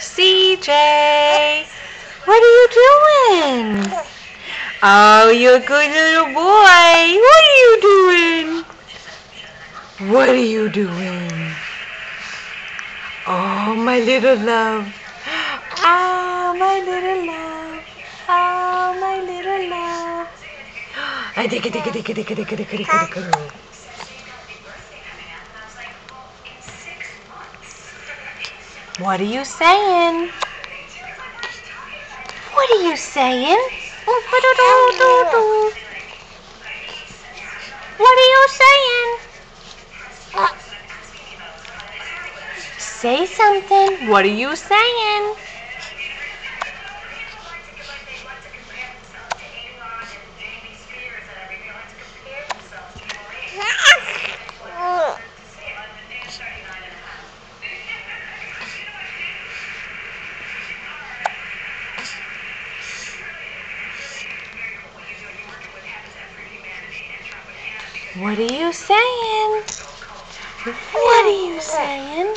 CJ, what are you doing? Oh, you're a good little boy. What are you doing? What are you doing? Oh, my little love. Oh, my little love. Oh, my little love. What are you saying? What are you saying? What are you saying? Say something. What are you saying? What are you saying? What are you saying?